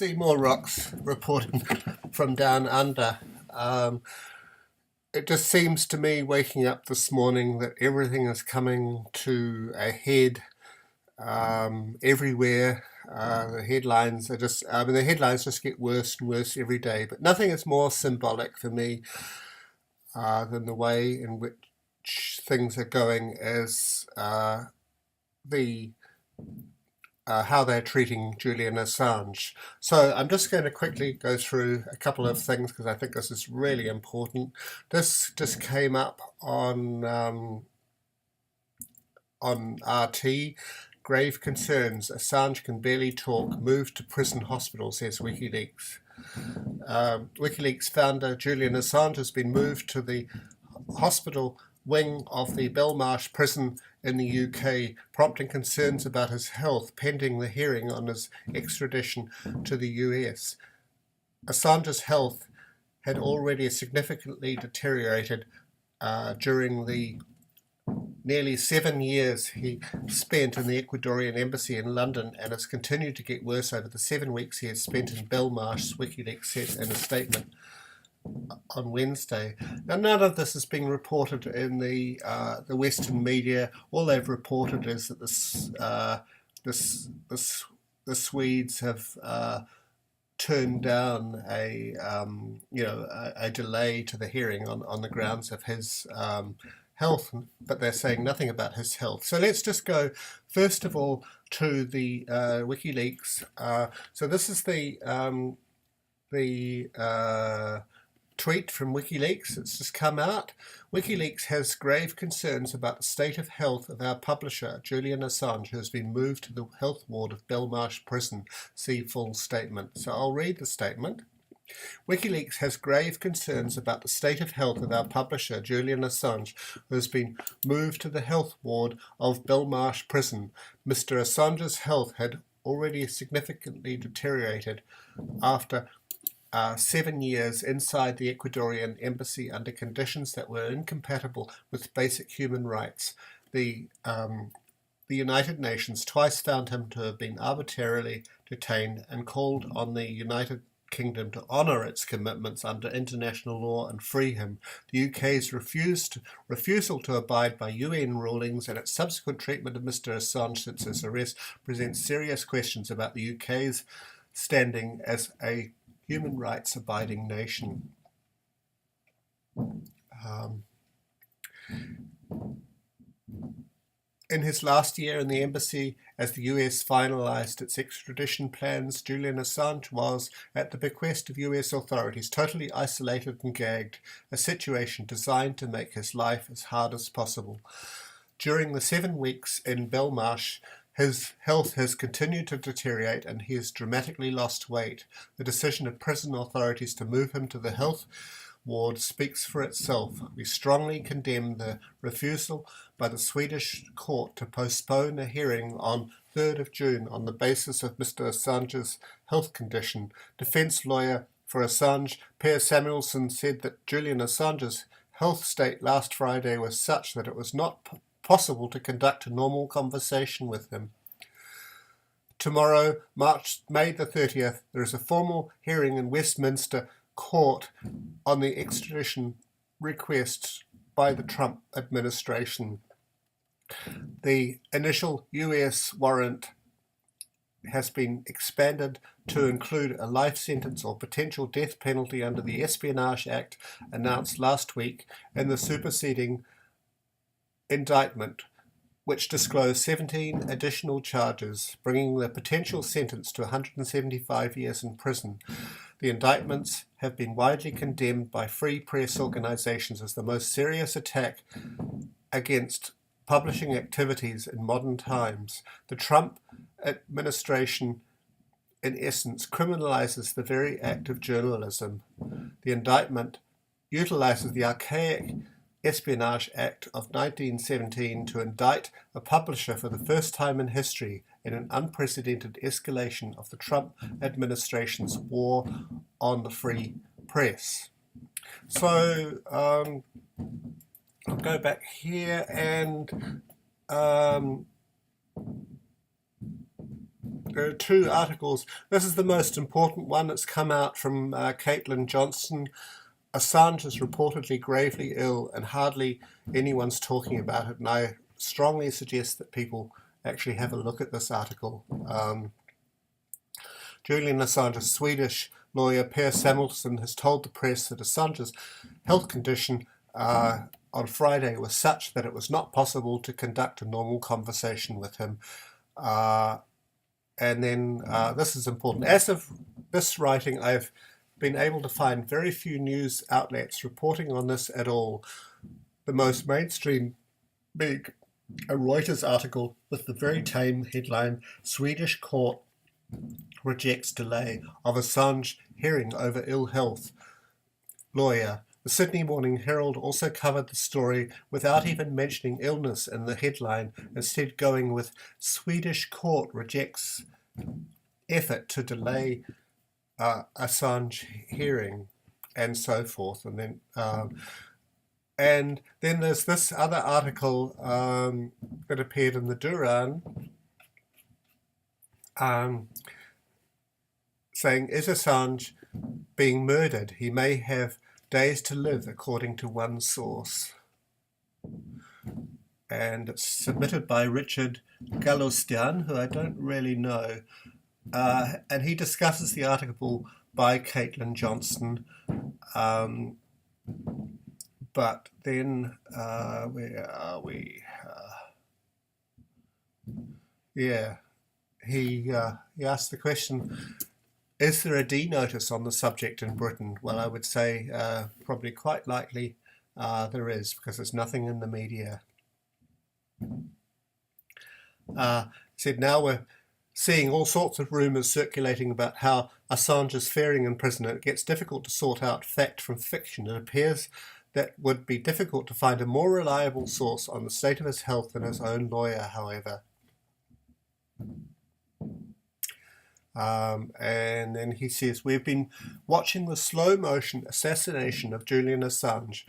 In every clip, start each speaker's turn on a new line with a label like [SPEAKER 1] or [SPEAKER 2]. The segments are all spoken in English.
[SPEAKER 1] Seymour Rocks reporting from down under. It just seems to me, waking up this morning, that everything is coming to a head everywhere. The headlines are the headlines just get worse and worse every day. But nothing is more symbolic for me than the way in which things are going as the how they're treating Julian Assange. So I'm just going to quickly go through a couple of things because I think this is really important. This just came up on RT. Grave concerns. Assange can barely talk. Moved to prison hospital, says WikiLeaks. WikiLeaks founder Julian Assange has been moved to the hospital wing of the Belmarsh prison in the UK, prompting concerns about his health pending the hearing on his extradition to the US. Assange's health had already significantly deteriorated during the nearly 7 years he spent in the Ecuadorian embassy in London, and has continued to get worse over the 7 weeks he has spent in Belmarsh, WikiLeaks said in a statement on Wednesday. Now, none of this is being reported in the Western media. All they've reported is that the Swedes have turned down a delay to the hearing on the grounds of his health, but they're saying nothing about his health. So let's just go first of all to the WikiLeaks. So this is the tweet from WikiLeaks. It's just come out. WikiLeaks has grave concerns about the state of health of our publisher, Julian Assange, who has been moved to the health ward of Belmarsh Prison. See full statement. So I'll read the statement. WikiLeaks has grave concerns about the state of health of our publisher, Julian Assange, who has been moved to the health ward of Belmarsh Prison. Mr. Assange's health had already significantly deteriorated after 7 years inside the Ecuadorian embassy under conditions that were incompatible with basic human rights. The United Nations twice found him to have been arbitrarily detained and called on the United Kingdom to honour its commitments under international law and free him. The UK's refusal to abide by UN rulings and its subsequent treatment of Mr. Assange since his arrest presents serious questions about the UK's standing as a human rights abiding nation. In his last year in the embassy, as the US finalised its extradition plans, Julian Assange was, at the bequest of US authorities, totally isolated and gagged, a situation designed to make his life as hard as possible. During the 7 weeks in Belmarsh, his health has continued to deteriorate and he has dramatically lost weight. The decision of prison authorities to move him to the health ward speaks for itself. We strongly condemn the refusal by the Swedish court to postpone a hearing on 3rd of June on the basis of Mr. Assange's health condition. Defence lawyer for Assange, Per Samuelsson, said that Julian Assange's health state last Friday was such that it was not possible to conduct a normal conversation with him. Tomorrow, May the 30th, there is a formal hearing in Westminster Court on the extradition request by the Trump administration. The initial US warrant has been expanded to include a life sentence or potential death penalty under the Espionage Act announced last week and the superseding indictment, which disclosed 17 additional charges, bringing the potential sentence to 175 years in prison. The indictments have been widely condemned by free press organizations as the most serious attack against publishing activities in modern times. The Trump administration, in essence, criminalizes the very act of journalism. The indictment utilizes the archaic Espionage Act of 1917 to indict a publisher for the first time in history in an unprecedented escalation of the Trump administration's war on the free press. So I'll go back here and There are two articles. This is the most important one that's come out from Caitlin Johnson. Assange is reportedly gravely ill and hardly anyone's talking about it, and I strongly suggest that people actually have a look at this article. Julian Assange's Swedish lawyer Per Samuelsson has told the press that Assange's health condition on Friday was such that it was not possible to conduct a normal conversation with him. And then this is important. As of this writing, I've been able to find very few news outlets reporting on this at all. The most mainstream being a Reuters article with the very tame headline, Swedish court rejects delay of Assange hearing over ill health. Lawyer. The Sydney Morning Herald also covered the story without even mentioning illness in the headline, instead going with Swedish court rejects effort to delay Assange hearing, and so forth. And then there's this other article that appeared in the Duran saying, is Assange being murdered? He may have days to live, according to one source. And it's submitted by Richard Galustian, who I don't really know. And he discusses the article by Caitlin Johnson. But then, where are we? He asked the question, is there a D notice on the subject in Britain? Well, I would say probably quite likely there is, because there's nothing in the media. Said now we're seeing all sorts of rumours circulating about how Assange is faring in prison, and it gets difficult to sort out fact from fiction. It appears that would be difficult to find a more reliable source on the state of his health than his own lawyer, however. And then he says, we've been watching the slow motion assassination of Julian Assange.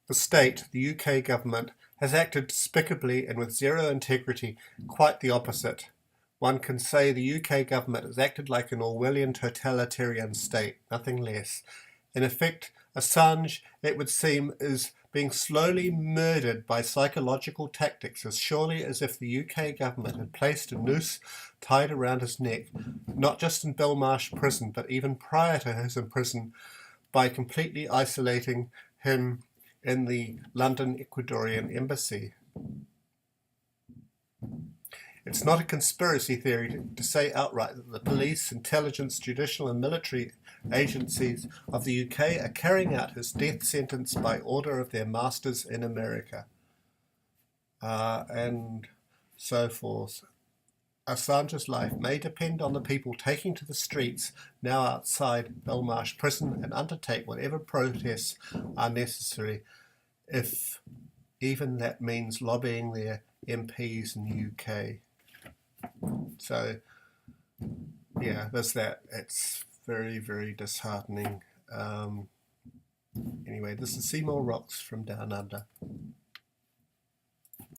[SPEAKER 1] The state, the UK government, has acted despicably and with zero integrity, quite the opposite. One can say the UK government has acted like an Orwellian totalitarian state, nothing less. In effect, Assange, it would seem, is being slowly murdered by psychological tactics, as surely as if the UK government had placed a noose tied around his neck, not just in Belmarsh prison, but even prior to his imprisonment, by completely isolating him in the London Ecuadorian embassy. It's not a conspiracy theory to say outright that the police, intelligence, judicial and military agencies of the UK are carrying out his death sentence by order of their masters in America. And so forth. Assange's life may depend on the people taking to the streets now outside Belmarsh prison and undertake whatever protests are necessary, if even that means lobbying their MPs in the UK. So, yeah, there's that. It's very, very disheartening. Anyway, this is Seymour Rocks from Down Under.